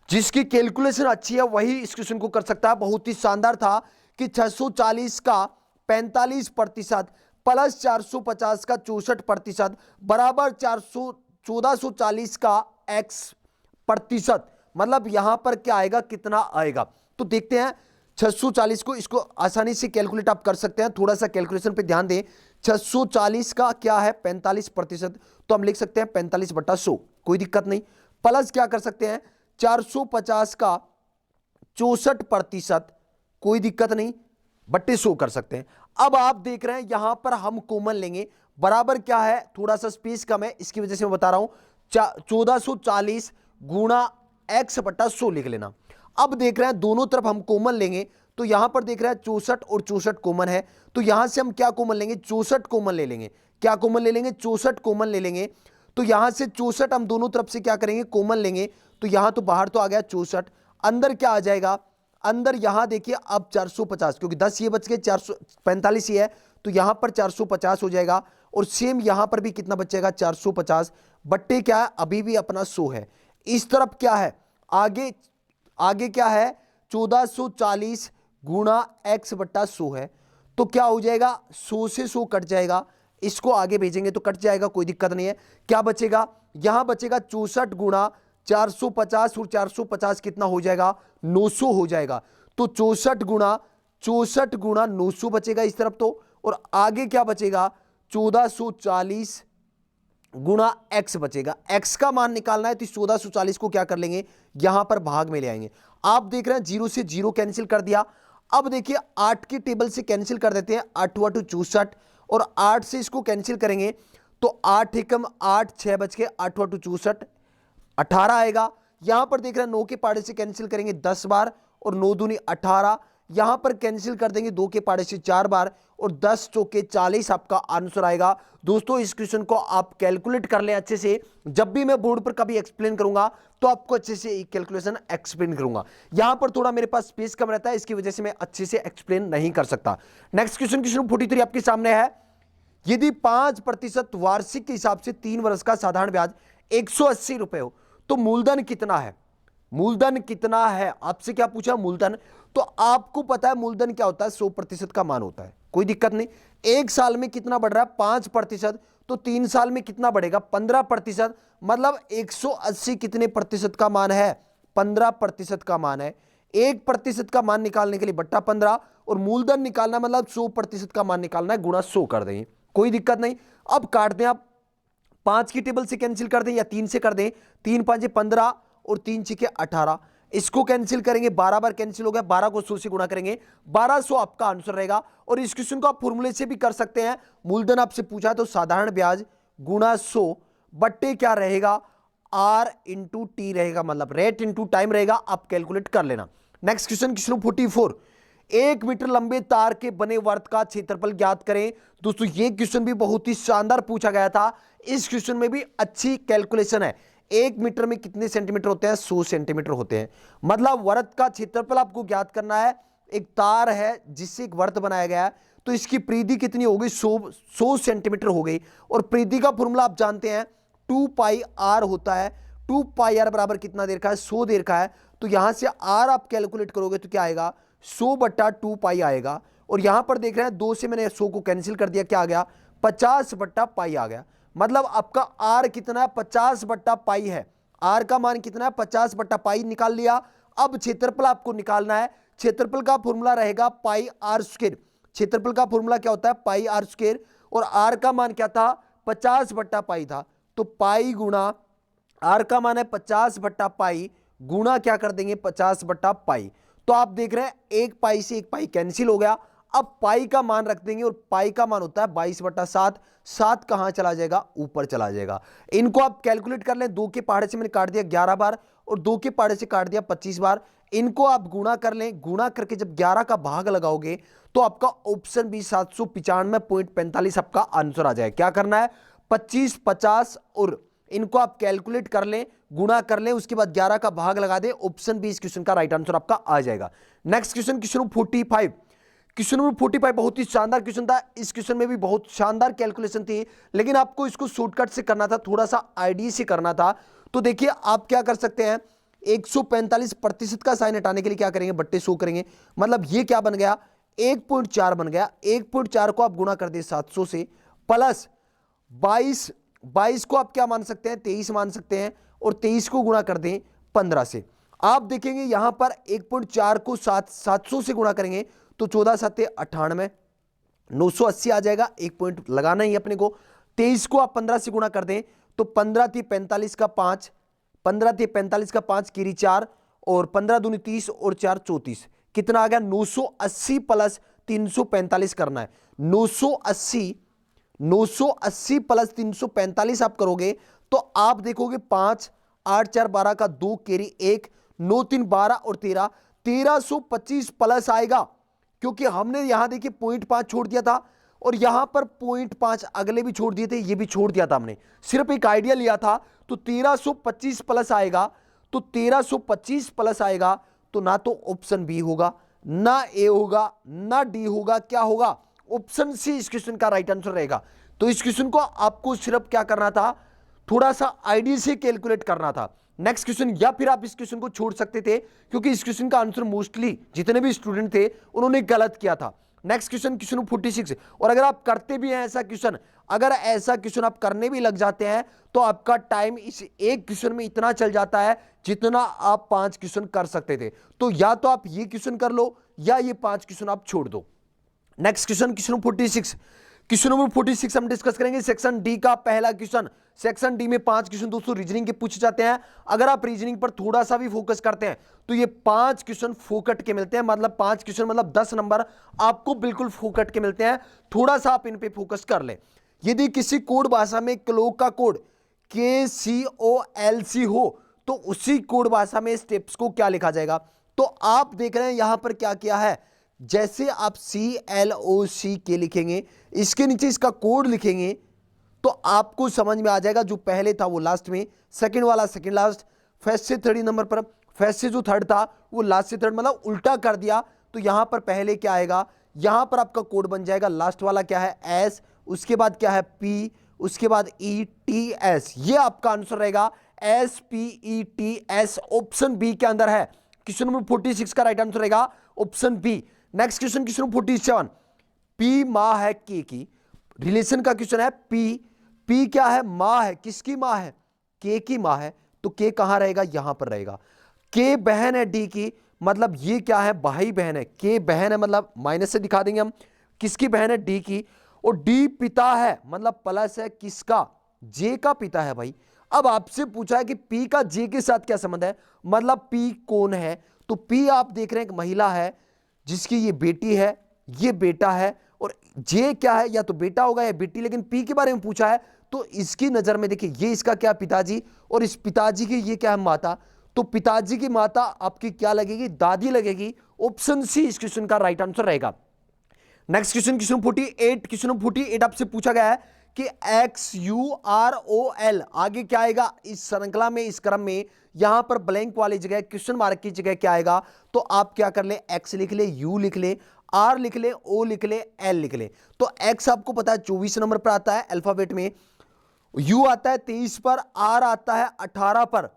जिसकी कैलकुलेशन अच्छी है वही इस क्वेश्चन को कर सकता है। बहुत ही शानदार था कि 640 का 45% प्लस 450 का 64% बराबर 1440 का x%, मतलब यहां पर क्या आएगा, कितना आएगा। तो देखते हैं 640 को, इसको आसानी से कैलकुलेट आप कर सकते हैं। थोड़ा सा कैलकुलेशन पे ध्यान दें। 640 का क्या है 45%, तो हम लिख सकते हैं 45/100, कोई दिक्कत नहीं। प्लस क्या कर सकते हैं 450 का 64%, कोई दिक्कत नहीं, बट्टे 100 कर सकते हैं। अब आप देख रहे हैं यहां पर हम कॉमन लेंगे, बराबर क्या है, थोड़ा सा स्पेस कम है इसकी वजह से मैं बता रहा हूं 1440 गुणा x/100 लिख लेना। अब देख रहे हैं दोनों तरफ हम कॉमन लेंगे, तो यहां पर देख रहे हैं 64 और 64 कॉमन है, तो यहां से हम क्या कॉमन लेंगे 64 कॉमन ले लेंगे। क्या कॉमन ले लेंगे 64 कॉमन ले लेंगे। तो यहां से 64 हम दोनों तरफ से क्या करेंगे कॉमन लेंगे, तो यहां तो बाहर तो आ गया 64, अंदर क्या आ जाएगा, अंदर यहां देखिए अब 450, क्योंकि 10 ये बच गए 445 ही है, तो यहां पर 450 हो जाएगा। और सेम यहां पर भी कितना बचेगा 450 बट्टे क्या है अभी भी अपना 100 है। इस तरफ क्या है आगे, आगे क्या है 1440 गुणा x/100 है, तो क्या हो जाएगा 100 से 100 कट जाएगा, इसको आगे भेजेंगे तो कट जाएगा, कोई दिक्कत नहीं है। क्या बचेगा, यहां बचेगा 64 गुणा 450 और 450 कितना हो जाएगा 900 हो जाएगा। तो 64 गुणा 900 बचेगा इस तरफ तो, और आगे क्या बचेगा 1440 गुणा x बचेगा। x का मान निकालना है तो 1440 को क्या कर लेंगे यहां पर भाग में ले आएंगे। आप देख रहे हैं 0 से 0 कैंसिल कर दिया। अब देखिए 8 की टेबल से कैंसिल कर देते हैं, 8 × 2 64, और 8 से इसको कैंसिल करेंगे तो 8 एकम 8, 6 बच के 8 × 2 64 18 आएगा। यहां पर देख रहे हैं 9 के पाड़े से कैंसिल करेंगे 10 बार, और 9 दूनी 18, यहां पर कैंसिल कर देंगे 2 के पाड़े से 4 बार, और 10 चौके 40 आपका आंसर आएगा। दोस्तों इस क्वेश्चन को आप कैलकुलेट कर लें अच्छे से, जब भी मैं बोर्ड पर कभी एक्सप्लेन करूंगा तो आपको अच्छे से कैलकुलेशन एक्सप्लेन करूंगा। यहां पर थोड़ा मेरे पास स्पेस कम रहता है, इसकी वजह से मैं अच्छे से एक्सप्लेन नहीं कर सकता। नेक्स्ट क्वेश्चन, क्वेश्चन 43 आपके सामने है। यदि 5% वार्षिक के हिसाब से 3 वर्ष का साधारण ब्याज 180 रुपए हो तो मूलधन कितना है। मूलधन कितना है आपसे क्या पूछा, मूलधन। तो आपको पता है मूलधन क्या होता है 100% का मान होता है, कोई दिक्कत नहीं। एक साल में कितना बढ़ रहा है 5%, तो 3 साल में कितना बढ़ेगा 15%, मतलब 180 कितने प्रतिशत का मान है 15% का मान है। 1% का मान निकालने के लिए बट्टा 15, और मूलधन निकालना मतलब 100% का मान निकालना है, गुणा 100 कर दें, कोई दिक्कत नहीं। अब काट दें आप, 5 की टेबल से कैंसिल कर दें या 3 से कर दें, 3 × 5 = 15 और 3 × 6 = 18, इसको कैंसिल करेंगे 12 बार कैंसिल हो गया, 12 को 100 से गुणा करेंगे 1200 आपका आंसर रहेगा। और इस क्वेश्चन को आप फॉर्मूले से भी कर सकते हैं। मूलधन आपसे पूछा तो साधारण ब्याज गुणा 100 बट्टे क्या रहेगा R × T रहेगा, मतलब रेट इंटू टाइम रहेगा, आप कैलकुलेट कर लेना। नेक्स्ट क्वेश्चन, क्वेश्चन 44, 1 मीटर लंबे तार के बने वर्त का क्षेत्रफल ज्ञात करें। दोस्तों ये क्वेश्चन भी बहुत ही शानदार पूछा गया था। इस क्वेश्चन में भी अच्छी कैलकुलेशन है। 1 मीटर में कितने सेंटीमीटर होते हैं 100 सेंटीमीटर होते हैं, मतलब वर्त का क्षेत्रफल आपको ज्ञात करना है। एक तार है जिससे एक वर्त बनाया गया है, तो इसकी परिधि कितनी हो गई 100 सेंटीमीटर हो गई। और परिधि का फॉर्मूला आप जानते हैं 2πr होता है। 2πr बराबर कितना दे रखा है 100 दे रखा है, तो यहां से r आप कैलकुलेट करोगे तो क्या आएगा 100/2π आएगा। और यहां पर देख रहे हैं 2 से मैंने 100 को कैंसिल कर दिया, क्या आ गया 50/π आ गया। मतलब आपका r कितना है 50/π है। r का मान कितना है 50/π निकाल लिया। अब क्षेत्रफल आपको निकालना है। क्षेत्रफल का फॉर्मूला रहेगा πr²। क्षेत्रफल का फॉर्मूला क्या होता है πr², और r का मान क्या था 50/π था, तो पाई गुणा r का मान है 50/π गुणा क्या कर देंगे 50/π। तो आप देख रहे हैं 1 पाई से 1 पाई कैंसिल हो गया। अब पाई का मान रख देंगे, और पाई का मान होता है 22/7। 7 कहां चला जाएगा ऊपर चला जाएगा। इनको आप कैलकुलेट कर लें। 2 के पहाड़े से मैंने काट दिया 11 बार, और 2 के पहाड़े से काट दिया 25 बार। इनको आप गुणा कर लें, गुणा करके जब 11 का भाग लगाओगे तो आपका ऑप्शन बी 795.45 आपका आंसर आ जाए। क्या करना है 25, 50 और इनको आप कैलकुलेट कर लें, गुणा कर लें, उसके बाद 11 का भाग लगा दें। ऑप्शन बी इस क्वेश्चन का राइट आंसर आपका आ जाएगा। Next question, question number 45। Question number 45 बहुत ही शानदार क्वेश्चन था। इस क्वेश्चन में भी बहुत शानदार कैलकुलेशन थी, लेकिन आपको इसको शॉर्टकट से करना था, थोड़ा सा आईडी से करना था। तो देखिए आप क्या कर सकते हैं, 145% का साइन हटाने के लिए क्या करेंगे, बट्टे 100 करेंगे। मतलब ये क्या बन गया, 1.4 बन गया। 1.4 को आप गुणा कर दिए 700 से, प्लस 22 को आप क्या मान सकते हैं, 23 मान सकते हैं, और 23 को गुणा कर दें 15 से। आप देखेंगे यहां पर 1.4 को 700 से गुणा करेंगे तो 14 7 98, 980 आ जाएगा। एक पॉइंट लगाना ही अपने को। 23 को आप 15 से गुणा कर दें तो 15 थी 45 का 5, 15 थी 45 का 5 कीरी 4, और 15 दूनी 30 और 4 34, कितना आ गया 980 प्लस 345 करना है। 980 प्लस 345 आप करोगे तो आप देखोगे 5 8 4 12 का 2 केरी 1, 9 3 12 और 13, 1325 प्लस आएगा, क्योंकि हमने यहां देखिए 0.5 छोड़ दिया था और यहां पर 0.5 अगले भी छोड़ दिए थे, ये भी छोड़ दिया था हमने, सिर्फ एक आइडिया लिया था। तो 1325 प्लस आएगा, तो 1325 प्लस आएगा तो ना तो ऑप्शन बी होगा, ना ए होगा, ना डी होगा, क्या होगा, ऑप्शन सी इस क्वेश्चन का राइट आंसर रहेगा। तो इस क्वेश्चन को आपको सिर्फ क्या करना था, थोड़ा सा आईडी से कैलकुलेट करना था। नेक्स्ट क्वेश्चन, या फिर आप इस क्वेश्चन को छोड़ सकते थे, क्योंकि इस क्वेश्चन का आंसर मोस्टली जितने भी स्टूडेंट थे उन्होंने गलत किया था। Next question, question 46। और अगर आप करते भी हैं ऐसा क्वेश्चन, अगर ऐसा क्वेश्चन आप करने भी लग जाते हैं तो आपका टाइम इस एक क्वेश्चन में इतना चल जाता है जितना आप 5 क्वेश्चन कर सकते थे। तो या तो आप ये क्वेश्चन कर लो या ये 5 क्वेश्चन आप छोड़ दो। Next question, question 46। Question number 46 हम डिस्कस करेंगे सेक्शन डी का पहला क्वेश्चन। सेक्शन डी में 5 क्वेश्चन दोस्तों रीजनिंग के पूछे जाते हैं। अगर आप रीजनिंग पर थोड़ा सा भी फोकस करते हैं तो ये 5 क्वेश्चन फोकट के मिलते हैं। मतलब 5 क्वेश्चन मतलब 10 नंबर आपको बिल्कुल फोकट के मिलते हैं। थोड़ा सा आप इन पे फोकस कर ले। यदि किसी कोड भाषा में क्लॉक का कोड KCOLC हो तो उसी कोड भाषा में स्टेप्स को क्या लिखा जाएगा। तो आप देख रहे हैं यहां पर क्या किया है, जैसे आप CLOCK लिखेंगे, इसके नीचे इसका कोड लिखेंगे तो आपको समझ में आ जाएगा। जो पहले था वो लास्ट में, सेकंड वाला सेकंड लास्ट, फर्स्ट से थर्ड नंबर पर, फर्स्ट से जो थर्ड था वो लास्ट से थर्ड, मतलब उल्टा कर दिया। तो यहां पर पहले क्या आएगा, यहां पर आपका कोड बन जाएगा, लास्ट वाला क्या है S, उसके बाद क्या है P, उसके बाद ETS। ये आपका आंसर रहेगा SPETS, ऑप्शन बी के अंदर है। क्वेश्चन नंबर 46 का राइट आंसर रहेगा option B. Next question, question 47। P माँ है K की, रिलेशन का क्वेश्चन है। P क्या है, माँ है, किसकी माँ है, K की माँ है। तो K कहां रहेगा, यहां पर रहेगा। K बहन है D की, मतलब ये क्या है, भाई बहन है। K बहन है मतलब माइनस से दिखा देंगे हम, किसकी बहन है, D की। और D पिता है मतलब प्लस है, किसका, J का पिता है भाई। अब आपसे पूछा है कि P का J के साथ क्या संबंध है, मतलब P कौन है। तो P आप देख रहे हैं एक महिला है जिसकी ये बेटी है, ये बेटा है, और J क्या है, या तो बेटा होगा या बेटी, लेकिन P के बारे में पूछा है तो इसकी नजर में देखिए ये इसका क्या पिताजी, और इस पिताजी की ये क्या है, माता। तो पिताजी की माता आपकी क्या लगेगी, दादी लगेगी। ऑप्शन सी इस क्वेश्चन का राइट आंसर रहेगा। Next question, question 48। क्वेश्चन 48 आपसे पूछा गया है कि XUROL आगे क्या आएगा इस श्रृंखला में, इस क्रम में। यहां पर ब्लैंक वाली जगह, क्वेश्चन मार्क की जगह क्या आएगा, तो आप क्या कर ले, X लिख ले, U लिख ले, R लिख ले, O लिख ले, L लिख ले। तो X आपको पता है 24 नंबर पर आता है अल्फाबेट में, U आता है 23 पर, R आता है 18 पर,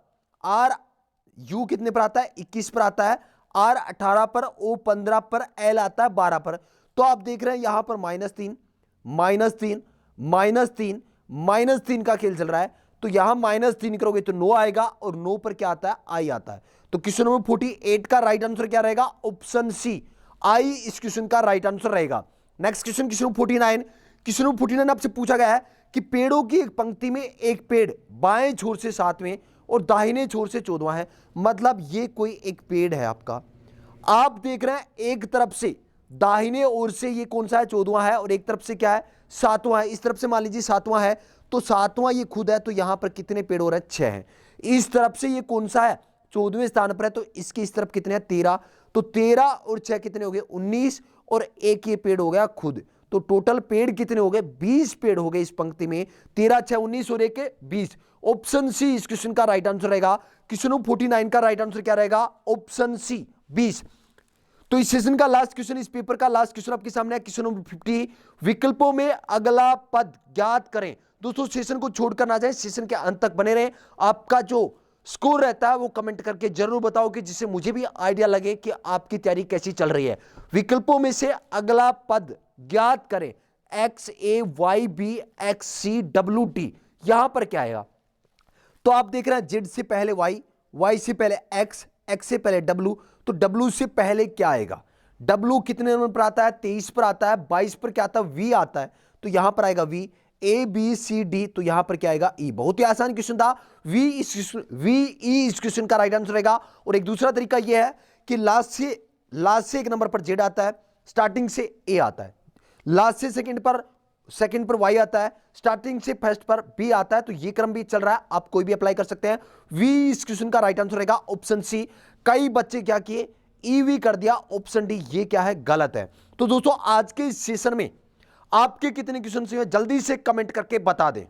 U कितने पर आता है, 21 पर आता है, R 18 पर, O 15 पर, L आता है 12 पर। तो आप देख रहे हैं यहां पर -3 -3 -3 -3 का खेल चल रहा है। तो यहां -3 करोगे तो 9 आएगा, और 9 पर क्या आता है, I आता है। तो क्वेश्चन नंबर 48 का राइट आंसर क्या रहेगा, ऑप्शन सी, I इस क्वेश्चन का राइट आंसर रहेगा। Next question, question 49। Question number 49 आपसे पूछा गया है कि पेड़ों की एक पंक्ति में एक पेड़ बाएं छोर से 7वें और दाहिने छोर से 14वां है। मतलब ये कोई एक पेड़ है आपका, आप देख रहे हैं एक तरफ से दाहिने ओर से ये कौन सा है, 14वां है, और एक तरफ से क्या है, 7वां है। इस तरफ से मान लीजिए 7वां है, तो 7वां ये खुद है, तो यहां पर कितने पेड़ हो रहे हैं, 6 हैं। इस तरफ से ये कौन सा है, 14वें स्थान पर है, तो इसके इस तरफ कितने हैं, 13। तो 13 और 6 कितने हो गए, 19, और एक ये पेड़ हो गया खुद। तो टोटल पेड़ कितने हो गए? 20 पेड़ हो गए इस पंक्ति में। 13 6 19 और 1 20। ऑप्शन सी इस क्वेश्चन का राइट आंसर रहेगा। क्वेश्चन 49 का राइट आंसर क्या रहेगा? Option C 20। तो इस सेशन का लास्ट क्वेश्चन, इस पेपर का लास्ट क्वेश्चन आपके सामने है। क्वेश्चन नंबर 50, विकल्पों में अगला पद ज्ञात करें। दोस्तों सेशन को छोड़कर ना जाए, सेशन के अंत तक बने रहें। आपका जो स्कोर रहता है वो कमेंट करके जरूर बताओ, कि जिससे मुझे भी आइडिया लगे कि आपकी तैयारी कैसी चल रही है। विकल्पों में से अगला पद ज्ञात करें। X A Y B X C W T, यहां पर क्या आएगा? तो आप देख रहे हैं जेड से पहले वाई, वाई से पहले एक्स, एक्स से पहले डब्ल्यू, तो डब्ल्यू से पहले क्या आएगा? डब्ल्यू कितने नंबर पर आता है? 23 पर आता है। 22 पर क्या आता है? वी आता है, तो यहां पर आएगा V. A B C D, तो यहां पर क्या आएगा? ई। बहुत ही आसान क्वेश्चन था। वी ई इस क्वेश्चन का राइट आंसर रहेगा। और एक दूसरा तरीका यह है कि लास्ट से एक नंबर पर जेड आता है, स्टार्टिंग से ए आता है, लास्ट से सेकंड पर वाई आता है, स्टार्टिंग से फर्स्ट पर बी आता है। तो ये क्रम भी चल रहा है, आप कोई भी अप्लाई कर सकते हैं। वी इस क्वेश्चन का राइट आंसर रहेगा ऑप्शन सी। कई बच्चे क्या किए? ईवी कर दिया, ऑप्शन डी ये क्या है? गलत है। तो दोस्तों आज के इस सेशन में आपके कितने क्वेश्चन हुए जल्दी से कमेंट करके बता दें।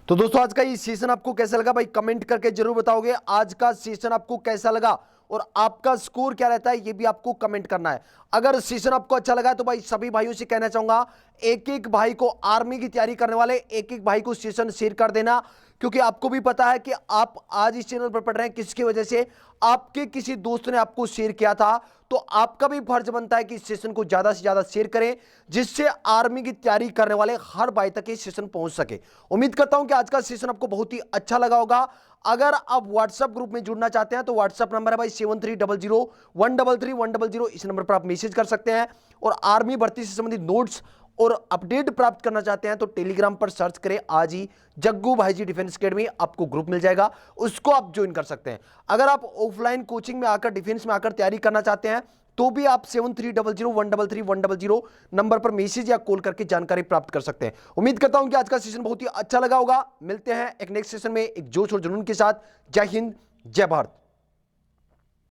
तो दोस्तों आज का ये सेशन आपको कैसा लगा भाई? कमेंट करके जरूर बताओगे आज का सेशन आपको कैसा लगा, और आपका स्कोर क्या रहता है ये भी आपको कमेंट करना है। अगर सेशन आपको अच्छा लगा है तो भाई सभी भाइयों से कहना चाहूंगा, एक एक भाई को, आर्मी की तैयारी करने वाले एक एक भाई को सेशन शेयर कर देना, क्योंकि आपको भी पता है कि आप आज इस चैनल पर पढ़ रहे हैं किसकी वजह से? आपके किसी दोस्त ने आपको शेयर किया था। तो आपका भी फर्ज बनता है कि इस सेशन को ज्यादा से ज्यादा शेयर करें, जिससे आर्मी की तैयारी करने वाले हर भाई तक ये सेशन पहुंच सके। उम्मीद करता हूं कि आज का सेशन आपको बहुत ही अच्छा लगा होगा। अगर आप व्हाट्सएप ग्रुप में जुड़ना चाहते हैं तो व्हाट्सएप नंबर है भाई 7300133100। इस नंबर पर आप मैसेज कर सकते हैं। और आर्मी भर्ती से संबंधित नोट्स और अपडेट प्राप्त करना चाहते हैं तो टेलीग्राम पर सर्च करें आज ही, जग्गू भाईजी डिफेंस एकेडमी, आपको ग्रुप मिल जाएगा, उसको आप ज्वाइन कर सकते हैं। अगर आप ऑफलाइन कोचिंग में आकर, डिफेंस में आकर तैयारी करना चाहते हैं तो भी आप 7300133100 नंबर पर मैसेज या कॉल करके जानकारी प्राप्त कर सकते हैं। उम्मीद करता हूं कि आज का सेशन बहुत ही अच्छा लगा होगा। मिलते हैं एक नेक्स्ट सेशन में एक जोश और जुनून के साथ। जय हिंद, जय भारत।